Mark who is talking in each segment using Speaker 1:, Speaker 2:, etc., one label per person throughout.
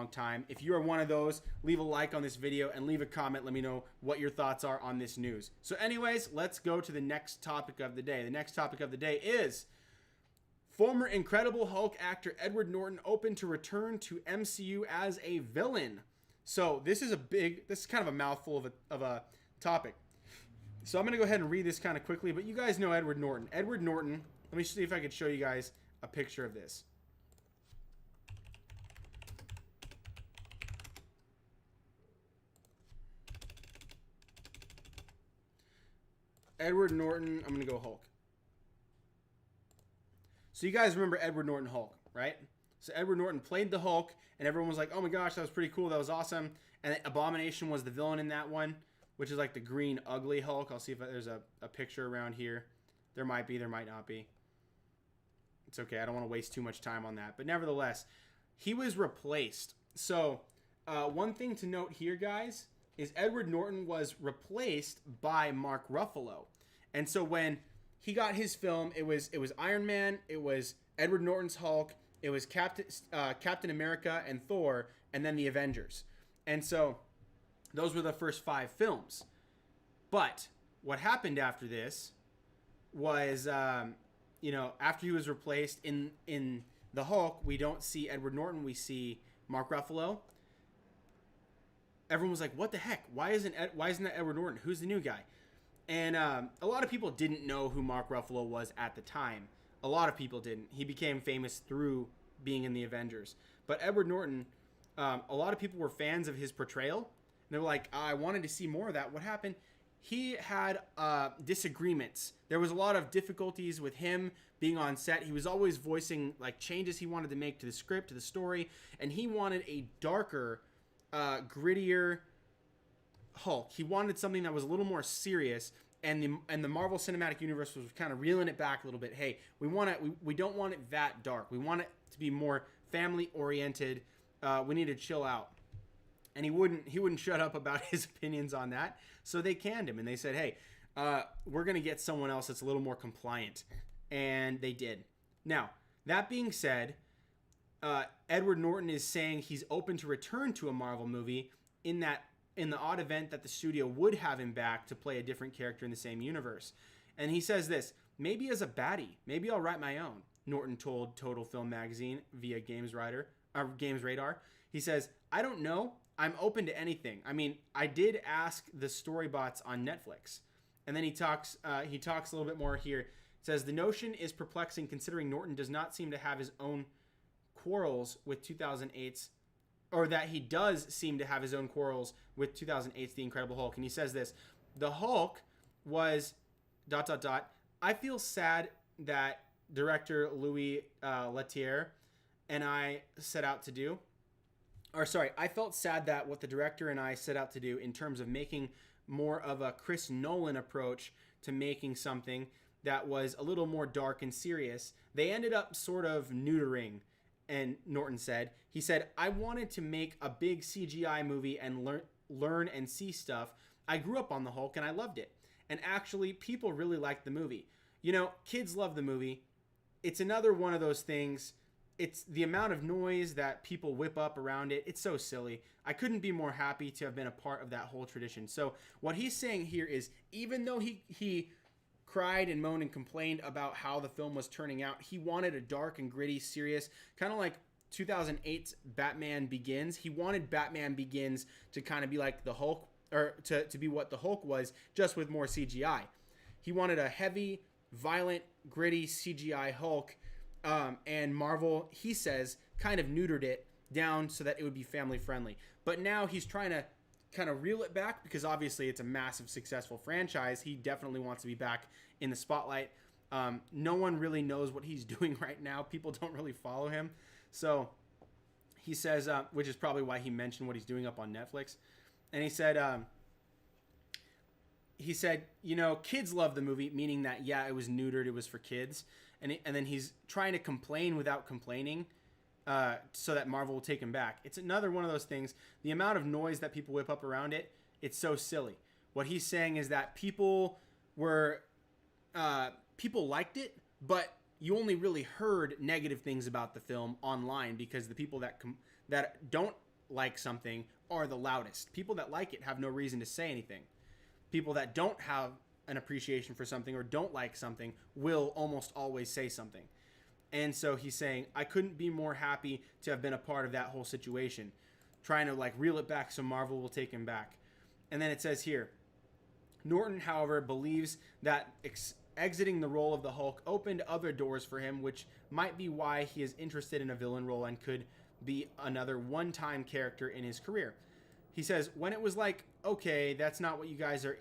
Speaker 1: long time. If you are one of those, leave a like on this video and leave a comment. Let me know what your thoughts are on this news. So anyways, let's go to the next topic of the day. The next topic of the day is former Incredible Hulk actor Edward Norton open to return to MCU as a villain. So this is kind of a mouthful of a topic. So I'm going to go ahead and read this kind of quickly, but you guys know Edward Norton. Edward Norton, let me see if I could show you guys a picture of this. Edward Norton, I'm going to go Hulk. So you guys remember Edward Norton Hulk, right? So Edward Norton played the Hulk, and everyone was like, oh my gosh, that was pretty cool, that was awesome. And Abomination was the villain in that one, which is like the green ugly Hulk. I'll see if there's a picture around here. There might be, there might not be. It's okay, I don't want to waste too much time on that. But nevertheless, he was replaced. So one thing to note here, guys, is Edward Norton was replaced by Mark Ruffalo. And so when he got his film, it was Iron Man, it was Edward Norton's Hulk, it was Captain America and Thor, and then the Avengers. And so those were the first 5 films. But what happened after this was, after he was replaced in the Hulk, we don't see Edward Norton, we see Mark Ruffalo. Everyone was like, what the heck? Why isn't that Edward Norton? Who's the new guy? And a lot of people didn't know who Mark Ruffalo was at the time. A lot of people didn't. He became famous through being in the Avengers. But Edward Norton, a lot of people were fans of his portrayal. And they were like, I wanted to see more of that. What happened? He had disagreements. There was a lot of difficulties with him being on set. He was always voicing like changes he wanted to make to the script, to the story. And he wanted a darker, grittier Hulk. He wanted something that was a little more serious, and the Marvel Cinematic Universe was kind of reeling it back a little bit. Hey, we don't want it that dark. We want it to be more family oriented. We need to chill out. And he wouldn't shut up about his opinions on that. So they canned him and they said, hey, we're going to get someone else that's a little more compliant. And they did. Now, that being said, Edward Norton is saying he's open to return to a Marvel movie in the odd event that the studio would have him back to play a different character in the same universe. And he says this, maybe as a baddie, maybe I'll write my own, Norton told Total Film Magazine via Games Radar. He says, I don't know. I'm open to anything. I mean, I did ask the storybots on Netflix. And then he talks a little bit more here. It says, the notion is perplexing considering Norton does not seem to have his own quarrels with 2008's, or that he does seem to have his own quarrels with 2008's The Incredible Hulk. And he says this, the Hulk was ... I feel sad that director Louis Leterrier and I set out to do, I felt sad that what the director and I set out to do in terms of making more of a Chris Nolan approach to making something that was a little more dark and serious, they ended up sort of neutering. And Norton said, I wanted to make a big CGI movie and learn and see stuff. I grew up on the Hulk and I loved it. And actually, people really liked the movie. You know, kids love the movie. It's another one of those things. It's the amount of noise that people whip up around it. It's so silly. I couldn't be more happy to have been a part of that whole tradition. So what he's saying here is, even though he cried and moaned and complained about how the film was turning out, he wanted a dark and gritty, serious, kind of like 2008's Batman Begins. He wanted Batman Begins to kind of be like the Hulk, or to be what the Hulk was, just with more CGI. He wanted a heavy, violent, gritty CGI Hulk, and Marvel, he says, kind of neutered it down so that it would be family friendly. But now he's trying to kind of reel it back because obviously it's a massive, successful franchise. He definitely wants to be back in the spotlight. No one really knows what he's doing right now. People don't really follow him. So he says, which is probably why he mentioned what he's doing up on Netflix. And he said, you know, kids love the movie, meaning that, yeah, it was neutered. It was for kids. And then he's trying to complain without complaining so that Marvel will take him back. It's another one of those things. The amount of noise that people whip up around it, it's so silly. What he's saying is that people liked it, but you only really heard negative things about the film online because the people that don't like something are the loudest. People that like it have no reason to say anything. People that don't have an appreciation for something or don't like something will almost always say something. And so he's saying, I couldn't be more happy to have been a part of that whole situation. Trying to like reel it back so Marvel will take him back. And then it says here, Norton, however, believes that exiting the role of the Hulk opened other doors for him, which might be why he is interested in a villain role and could be another one-time character in his career. He says, when it was like, okay, that's not what you guys are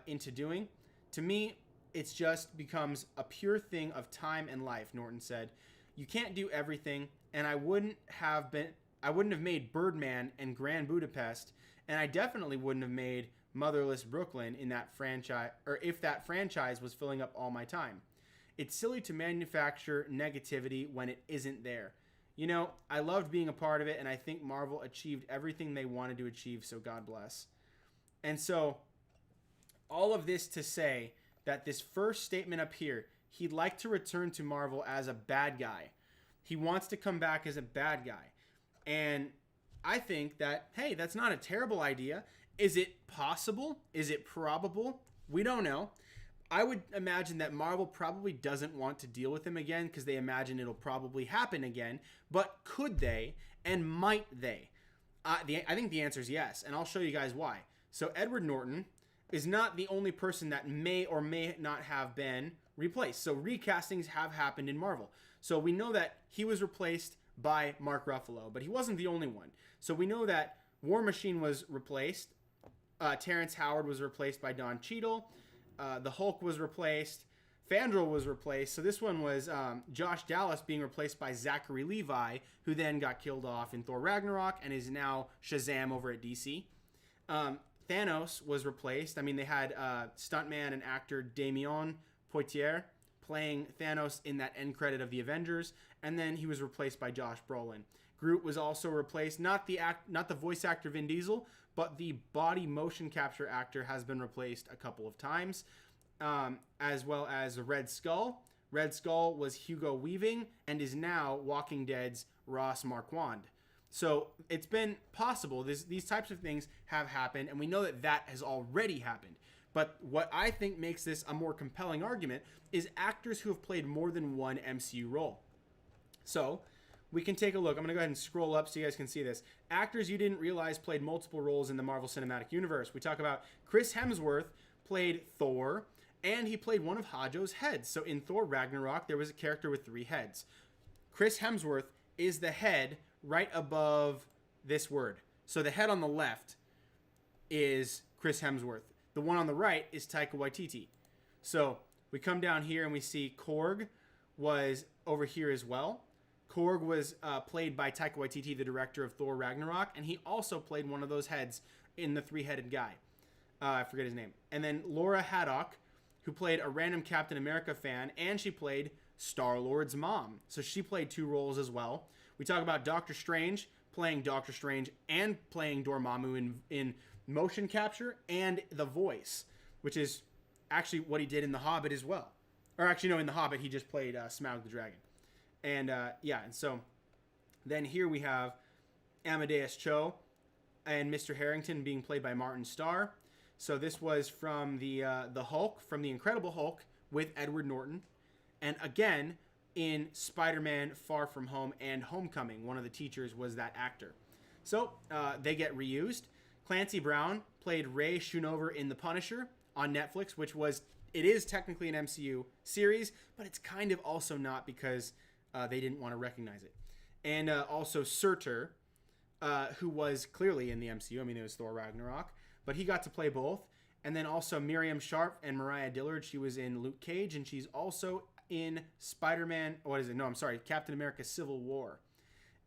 Speaker 1: into doing, to me, it's just becomes a pure thing of time and life, Norton said. You can't do everything, and I wouldn't have made Birdman and Grand Budapest, and I definitely wouldn't have made Motherless Brooklyn in that franchise, or if that franchise was filling up all my time. It's silly to manufacture negativity when it isn't there. You know, I loved being a part of it, and I think Marvel achieved everything they wanted to achieve, so God bless. And so, all of this to say that this first statement up here, he'd like to return to Marvel as a bad guy. He wants to come back as a bad guy. And I think that, hey, that's not a terrible idea. Is it possible? Is it probable? We don't know. I would imagine that Marvel probably doesn't want to deal with him again because they imagine it'll probably happen again. But could they and might they? I think the answer is yes, and I'll show you guys why. So Edward Norton is not the only person that may or may not have been replaced. So recastings have happened in Marvel. So we know that he was replaced by Mark Ruffalo, but he wasn't the only one. So we know that War Machine was replaced. Terrence Howard was replaced by Don Cheadle. The Hulk was replaced. Fandral was replaced. So this one was Josh Dallas being replaced by Zachary Levi, who then got killed off in Thor Ragnarok and is now Shazam over at DC. Thanos was replaced. I mean, they had stuntman and actor Damien Poitier playing Thanos in that end credit of the Avengers, and then he was replaced by Josh Brolin. Groot was also replaced. Not the voice actor Vin Diesel, but the body motion capture actor has been replaced a couple of times, as well as Red Skull. Red Skull was Hugo Weaving and is now Walking Dead's Ross Marquand. So it's been possible. These types of things have happened, and we know that has already happened. But what I think makes this a more compelling argument is actors who have played more than one MCU role. So we can take a look. I'm going to go ahead and scroll up so you guys can see this. Actors you didn't realize played multiple roles in the Marvel Cinematic Universe. We talk about Chris Hemsworth played Thor, and he played one of Hajo's heads. So in Thor Ragnarok, there was a character with 3 heads. Chris Hemsworth is the head right above this word. So the head on the left is Chris Hemsworth. The one on the right is Taika Waititi. So we come down here and we see Korg was over here as well. Korg was played by Taika Waititi, the director of Thor Ragnarok, and he also played one of those heads in the 3-headed guy. I forget his name. And then Laura Haddock, who played a random Captain America fan, and she played Star-Lord's mom. So she played 2 roles as well. We talk about Doctor Strange playing Doctor Strange and playing Dormammu in motion capture and the voice, which is actually what he did in The Hobbit as well. Or actually, no, in The Hobbit, he just played Smaug the Dragon. And and so then here we have Amadeus Cho and Mr. Harrington being played by Martin Starr. So this was from the Hulk, from the Incredible Hulk with Edward Norton. And again, in Spider-Man Far From Home and Homecoming, one of the teachers was that actor. So they get reused. Clancy Brown played Ray Schoonover in The Punisher on Netflix, it is technically an MCU series, but it's kind of also not because they didn't want to recognize it. And also Surtur, who was clearly in the MCU. I mean, it was Thor Ragnarok, but he got to play both. And then also Miriam Sharp and Mariah Dillard. She was in Luke Cage, and she's also in Spider-Man. Captain America: Civil War.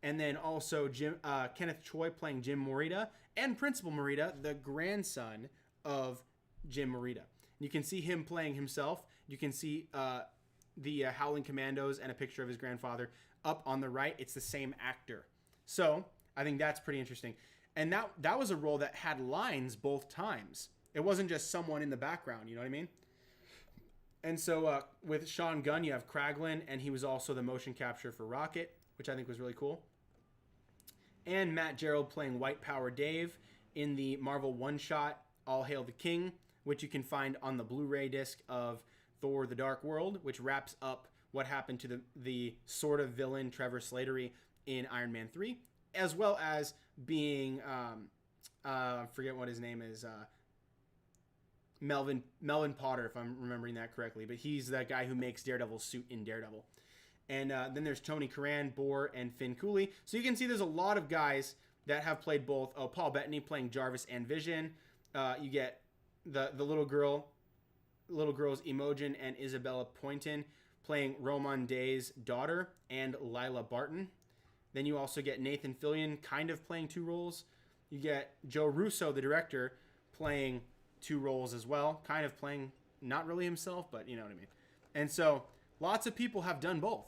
Speaker 1: And then also Kenneth Choi playing Jim Morita, and Principal Morita, the grandson of Jim Morita. You can see him playing himself. You can see the Howling Commandos and a picture of his grandfather up on the right. It's the same actor. So I think that's pretty interesting. And that was a role that had lines both times. It wasn't just someone in the background, you know what I mean? And so with Sean Gunn, you have Kraglin, and he was also the motion capture for Rocket, which I think was really cool. and Matt Gerald playing White Power Dave in the Marvel one-shot All Hail the King, which you can find on the Blu-ray disc of Thor: The Dark World, which wraps up what happened to the sort of villain Trevor Slattery in Iron Man 3, as well as being, I forget what his name is, Melvin Potter, if I'm remembering that correctly, but he's that guy who makes Daredevil's suit in Daredevil. And then there's Tony Curran, Boar, and Finn Cooley. So you can see there's a lot of guys that have played both. Oh, Paul Bettany playing Jarvis and Vision. You get the little girl's Imogen and Isabella Poynton playing Roman Day's daughter and Lila Barton. Then you also get Nathan Fillion kind of playing two roles. You get Joe Russo, the director, playing two roles as well, kind of playing not really himself, but you know what I mean. And so lots of people have done both.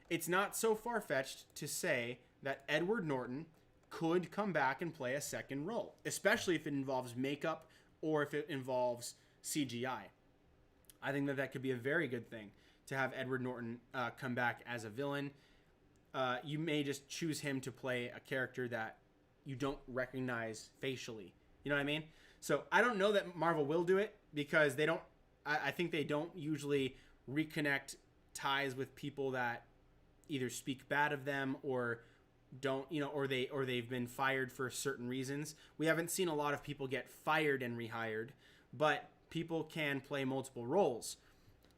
Speaker 1: It's not so far-fetched to say that Edward Norton could come back and play a second role, especially if it involves makeup or if it involves CGI. I think that could be a very good thing to have Edward Norton come back as a villain. You may just choose him to play a character that you don't recognize facially. You know what I mean? So I don't know that Marvel will do it because they don't. I think they don't usually reconnect ties with people that either speak bad of them or don't, or they've been fired for certain reasons. We haven't seen a lot of people get fired and rehired, but people can play multiple roles.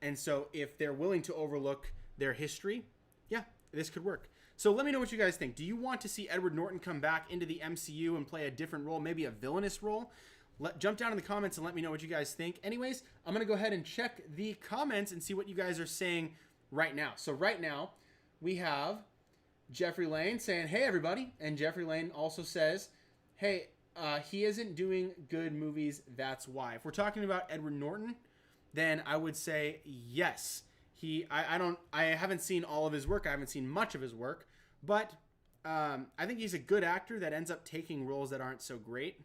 Speaker 1: And so if they're willing to overlook their history, yeah, this could work. So let me know what you guys think. Do you want to see Edward Norton come back into the MCU and play a different role, maybe a villainous role? Jump down in the comments and let me know what you guys think. Anyways, I'm going to go ahead and check the comments and see what you guys are saying right now. So right now, we have Jeffrey Lane saying, hey, everybody. And Jeffrey Lane also says, hey, he isn't doing good movies, that's why. If we're talking about Edward Norton, then I would say yes. I haven't seen all of his work. I haven't seen much of his work. But I think he's a good actor that ends up taking roles that aren't so great.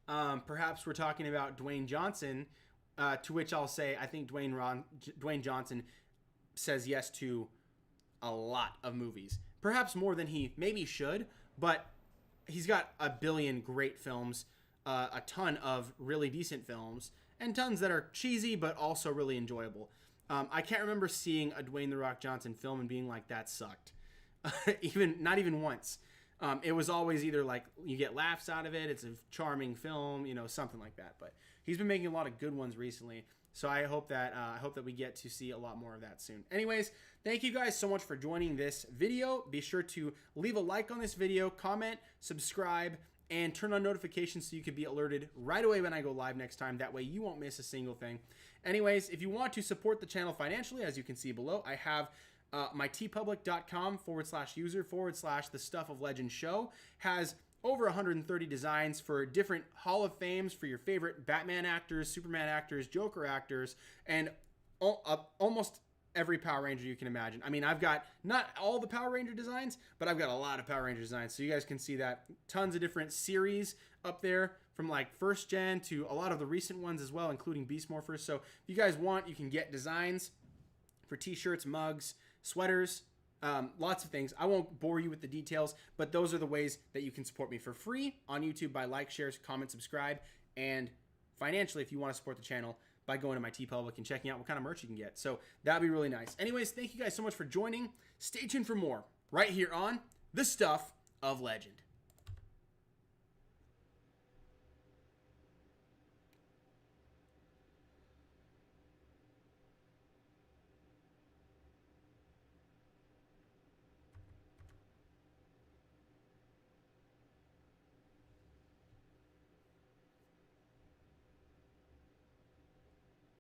Speaker 1: Perhaps we're talking about Dwayne Johnson, to which I'll say I think Dwayne Johnson says yes to a lot of movies. Perhaps more than he maybe should, but he's got a billion great films, a ton of really decent films, and tons that are cheesy but also really enjoyable. I can't remember seeing a Dwayne "The Rock" Johnson film and being like, that sucked. Not even once. It was always either like you get laughs out of it, it's a charming film, something like that. But he's been making a lot of good ones recently, so I hope that we get to see a lot more of that soon. Anyways, thank you guys so much for joining this video. Be sure to leave a like on this video, comment, subscribe, and turn on notifications so you can be alerted right away when I go live next time. That way you won't miss a single thing. Anyways, if you want to support the channel financially, as you can see below, I have my tpublic.com/user/the Stuff of Legend show has over 130 designs for different Hall of Fames for your favorite Batman actors, Superman actors, Joker actors, and almost every Power Ranger you can imagine. I mean, I've got not all the Power Ranger designs, but I've got a lot of Power Ranger designs. So you guys can see that. Tons of different series up there from like first gen to a lot of the recent ones as well, including Beast Morphers. So if you guys want, you can get designs for t-shirts, mugs, sweaters, lots of things. I won't bore you with the details, but those are the ways that you can support me for free on YouTube by like, shares, comment, subscribe, and financially if you want to support the channel by going to my TeePublic and checking out what kind of merch you can get. So that'd be really nice. Anyways, thank you guys so much for joining. Stay tuned for more right here on The Stuff of Legend.